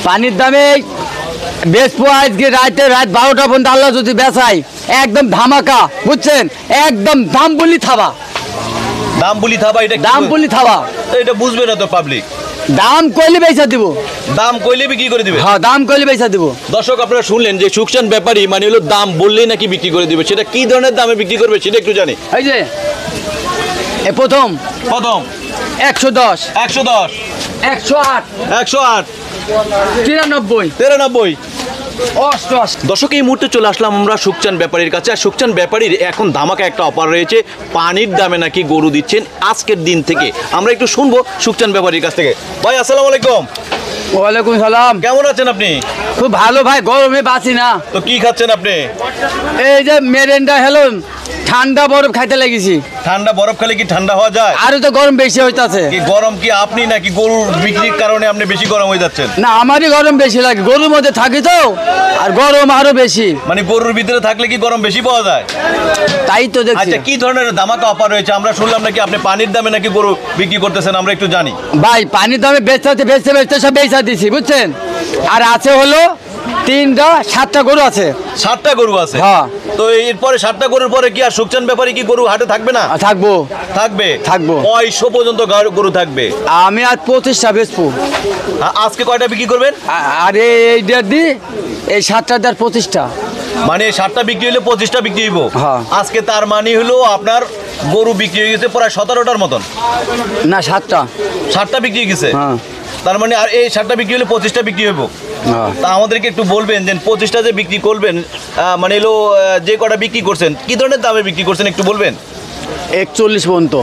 পানির দামে বেচবো আজকে রাত 12টা পর্যন্ত আল্লাহ যদি বেচাই একদম ধামাকা বুঝছেন একদম দাম বলি থাবা দাম বলি থাবা এটা দাম বলি থাবা এটা বুঝবে না তো পাবলিক দাম কইলে বেচা দিব দাম কইলে বিক্রি করে দিবে হ্যাঁ দাম কইলে বেচা দিব দর্শক আপনারা শুনলেন যে সুকচান ব্যাপারী মানে হলো দাম বললেই নাকি বিক্রি করে দিবে সেটা কি ধরনের দামে বিক্রি করবে সেটা একটু জানি এই যে এ প্রথম 110 110 108 108 93 93 দর্শক এই মুহূর্তে চলে আসলাম আমরা সুকচান ব্যাপারীর কাছে আর সুকচান ব্যাপারীর এখন ধামাকা একটা অফার রয়েছে পানির দামে নাকি গরু দিচ্ছেন আজকের দিন থেকে আমরা একটু শুনবো সুকচান ব্যাপারীর কাছ থেকে ভাই আসসালামু আলাইকুম ওয়ালাইকুম সালাম কেমন আছেন আপনি খুব ভালো ভাই গরমে বাঁচি না তো কি খাচ্ছেন আপনি এই যে মেরেন্ডা হেলো ঠান্ডা বরফ খাইতে লাগিছি ঠান্ডা বরফ খেলে কি ঠান্ডা হওয়া যায় আরো তো গরম বেশি হইতাছে কি গরম কি আপনি নাকি গরুর বিক্রির কারণে আপনি বেশি গরম হয়ে যাচ্ছেন না আমারই গরম বেশি লাগে গরুর মধ্যে থাকি তো আর গরম আরো বেশি মানে গরুর ভিতরে থাকলে কি গরম বেশি পাওয়া যায় তাই তো দেখছি আচ্ছা কি ধরনের ধামাকা অফার রয়েছে আমরা শুনলাম নাকি আপনি পানির দামে নাকি গরু বিক্রি করতেছেন আমরা একটু জানি ভাই পানির দামে বেচতে সব বেচা দিছি বুঝছেন আর আছে হলো 7টা গরু আছে 7টা গরু আছে হ্যাঁ তো এরপরে 7টা গরুর পরে কি আর সুকচান ব্যাপারী কি গরু হাটে থাকবে না থাকবো থাকবে কয়শো পর্যন্ত গরু থাকবে আমি আর 25টা বেচবো আজকে কয়টা বিক্রি করবেন আর এই দেড় দি এই 7টা দেড় 25টা মানে 7টা বিক্রি হলে 25টা বিক্রি হইব হ্যাঁ আজকে তার মানে হলো আপনার গরু বিক্রি হয়ে গেছে প্রায় 17টার মতন না 7টা বিক্রি হয়ে গেছে হ্যাঁ তার মানে আর এই 7টা বিক্রি হলে 25টা বিক্রি হইব তা আমাদেরকে একটু বলবেন যে 25টা যে বিক্রি করবেন মানে হলো যে কটা বিক্রি করছেন কি ধরনের দামে বিক্রি করছেন একটু বলবেন 41 পর্যন্ত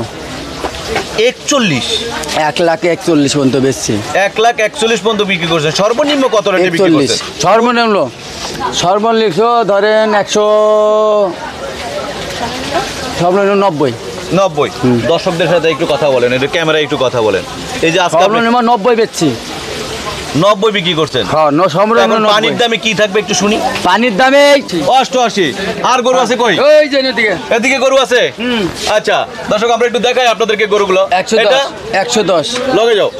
41 1,41,40 পর্যন্ত বেচছি 1,41,40 পর্যন্ত বিক্রি করছেন সর্বনিম্ন কত রেটে বিক্রি করছেন সর্বনিম্ন ধরেন 100 সর্বনিম্ন 90 দর্শকদের সাথে একটু কথা বলেন একটু ক্যামেরায় একটু কথা বলেন এই যে আজকে সর্বনিম্ন 90 বেচছি 90 বিক্রি করছেন হ্যাঁ সর্বনিম্ন পানির দামে কি থাকবে একটু শুনি পানির দামে 88 আর গরু আছে কই ওই যে এদিকে গরু আছে আচ্ছা দর্শক আমরা একটু দেখাই আপনাদেরকে গরুগুলো এটা 110 লগে যাও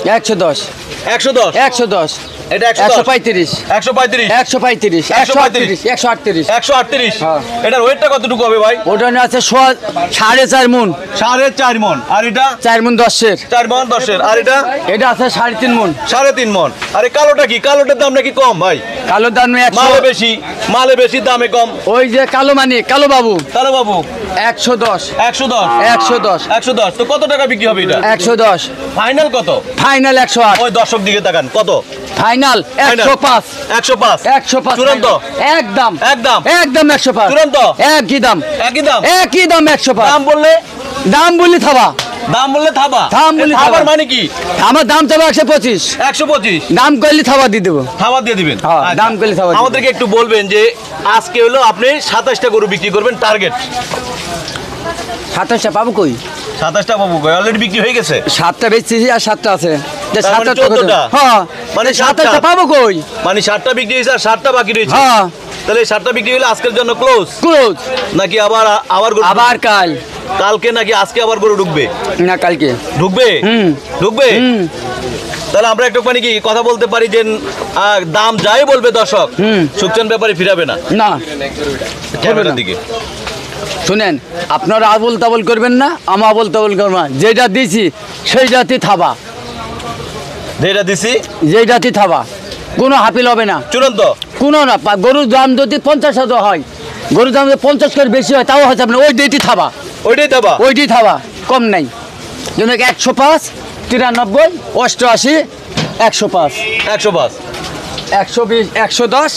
110 এটা 135 এটার ওয়েটটা কতটুকু হবে ভাই ওটা আছে 4.5 মণ 4.5 মণ আর এটা 4 মণ 10-এর 4 মণ 10-এর আর এটা আছে 3.5 মণ 3.5 মণ আরে কালোটা কি কালোটার দাম নাকি কম ভাই কালো দাম মালে বেশি দামে কম ওই যে কালো বাবু 110 তো কত টাকা বিক্রি হবে এটা 110 ফাইনাল কত ফাইনাল 108 ওই দর্শক দিকে তাকান কত ফাইনাল 105 চূড়ান্ত একদম 105 চূড়ান্ত একই দাম 105 দাম বললে থাবা থাবার মানে কি আমার দাম তবে 125 দাম করলে থাবা দিয়ে দেবো থাবা দিয়ে দিবেন দাম করলে থাবা আমাদেরকে একটু বলবেন যে আজকে হলো আপনি 27টা গরু বিক্রি করবেন টার্গেট 27টা পাবো কই 27টা পাবো কই অলরেডি বিক্রি হয়ে গেছে 7টা বেচছি আর 7টা আছে হ্যাঁ মানে 27টা পাবো কই মানে 7টা বিক্রি হয়েছে আর 7টা বাকি রয়েছে হ্যাঁ তাহলে 7টা বিক্রি হলে আজকের জন্য ক্লোজ নাকি আবার কালকে নাকি আজকে আবার গরু ঢুকবে না কালকে ঢুকবে তাহলে আমরা একটু মানে কি কথা বলতে পারি যে দাম যাই বলবে দর্শক সুকচান ব্যাপারে ফিরাবে না ক্যামেরার দিকে শুনেন আপনারা আবল তাবল করবেন না আমার আবল তাবল করবেন না যেটা দিছি সেই জাতি থাবা যেটাতে থাবা কোনো হাপিল হবে না চূড়ান্ত কোনো না গরুর দাম যদি 50,000 হয় গরুর দাম যদি 50 করে বেশি হয় তাও হচ্ছে আপনার ওইটাই থাবা কম নাই যেন 105 93 88 105 120 110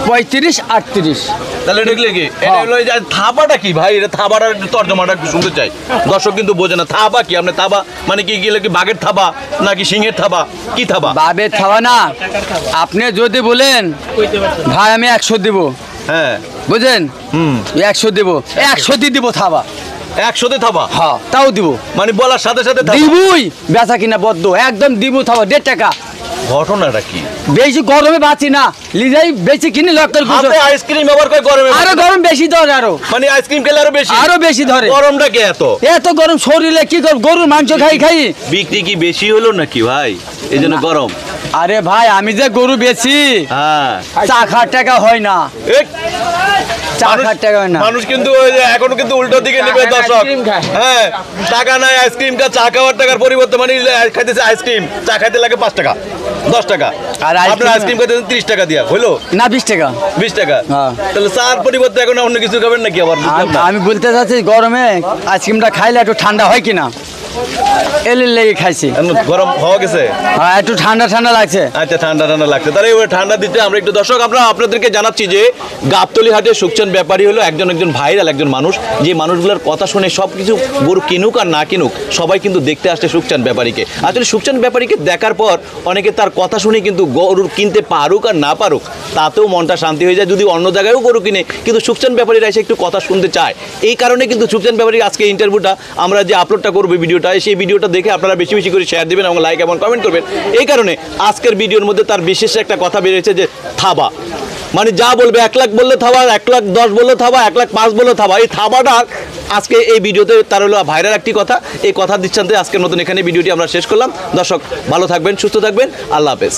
35 38 তাহলে দেখলে কি এটা হলো যে থাবাটা কি ভাই এটা থাবাটা একটু তর্জমাটা একটু শুনতে চাই দর্শক কিন্তু বোঝে না থাবা কি আপনি থাবা মানে কি গেলে কি বাঘের থাবা নাকি সিংহের থাবা কি থাবা বাঘের থাবা না আপনি যদি বলেন ভাই আমি 100 দেব হ্যাঁ বুঝেন 100 দেব 100 দিয়ে দিব থাবা 100 তে থাবা হ্যাঁ তাও দিব মানে বলার সাথে সাথে দিবই বেচা কিনা বদ্ধ একদম দিব থাবা 1.5 টাকা ঘটনাটা কি বেশি গরমে বাঁচি না লিজাই বেশি কিনে লক্কর হাতে আইসক্রিম আবার কই গরমে আরো গরম বেশি ধরে মানে আইসক্রিম খেলে আরো বেশি ধরে গরমটা কি এত গরম শরীরে কি গরুর মাংস খাই বিক্রি কি বেশি হলো নাকি ভাই এইজন্য গরম আরে ভাই আমি যে গরু বেচি হ্যাঁ 4 টাকা হয় না, এই, 4 টাকা হয় না। মানুষ কিন্তু ওই যে এখনো কিন্তু উল্টো দিকে নেবে দর্শক। হ্যাঁ, টাকা নাই আইসক্রিম কা চা খাওয়ার টাকার পরিবর্তে মানে খাইতেছে আইসক্রিম, চা খাইতে লাগে 5 টাকা 10 টাকা, আর আপনার আইসক্রিম খাইতে 30 টাকা দিয়া হইলো না 20 টাকা। 20 টাকা। হ্যাঁ। তাহলে চার পরিবর্তে এখন অন্য কিছু খাবেন নাকি আবার? বুঝলাম না। আমি বলতে চাচ্ছি গরমে আইসক্রিমটা খাইলে একটু ঠান্ডা হয় কিনা, এলের লেগে খাইছি। এখন গরম হওয়া গেছে, হ্যাঁ একটু ঠান্ডা ঠান্ডা লাগছে। আচ্ছা ঠান্ডা ঠান্ডা লাগছে, তাহলে এবার ঠান্ডা দিতে আমরা একটু দর্শক আমরা আপনাদেরকে জানাচ্ছি যে গাবতলী হাটে সুকচান ব্যাপারী হলো একজন ভাইরাল একজন মানুষ, যে মানুষগুলোর কথা শুনে সব কিছু গরু কিনুক আর না কিনুক সবাই কিন্তু দেখতে আসছে সুকচান ব্যাপারীকে। আসলে সুকচান ব্যাপারীকে দেখার পর অনেকে তার কথা শুনে কিন্তু গরু কিনতে পারুক আর না পারুক তাতেও মনটা শান্তি হয়ে যায়, যদি অন্য জায়গায়ও গরু কিনে কিন্তু সুকচান ব্যাপারীরা এসে একটু কথা শুনতে চায়। এই কারণে কিন্তু সুকচান ব্যাপারীর আজকে ইন্টারভিউটা আমরা যে আপলোডটা করবো ভিডিওটা, সেই ভিডিওটা দেখে আপনারা বেশি বেশি করে শেয়ার দেবেন এবং লাইক এবং কমেন্ট করবেন। এই কারণে আজকের ভিডিওর মধ্যে তার বিশেষ একটা কথা বেরিয়েছে যে থাবা, মানে যা বলবে 1 লাখ বললে থাবা, 1,10,000 বললে থাবা, 1,05,000 বললে থাবা। এই থাবাটা আজকে এই ভিডিওতে তার হলো ভাইরাল একটি কথা। এই কথা দৃষ্টান্তে আজকের মতন এখানে ভিডিওটি আমরা শেষ করলাম। দর্শক ভালো থাকবেন, সুস্থ থাকবেন, আল্লাহ হাফেজ।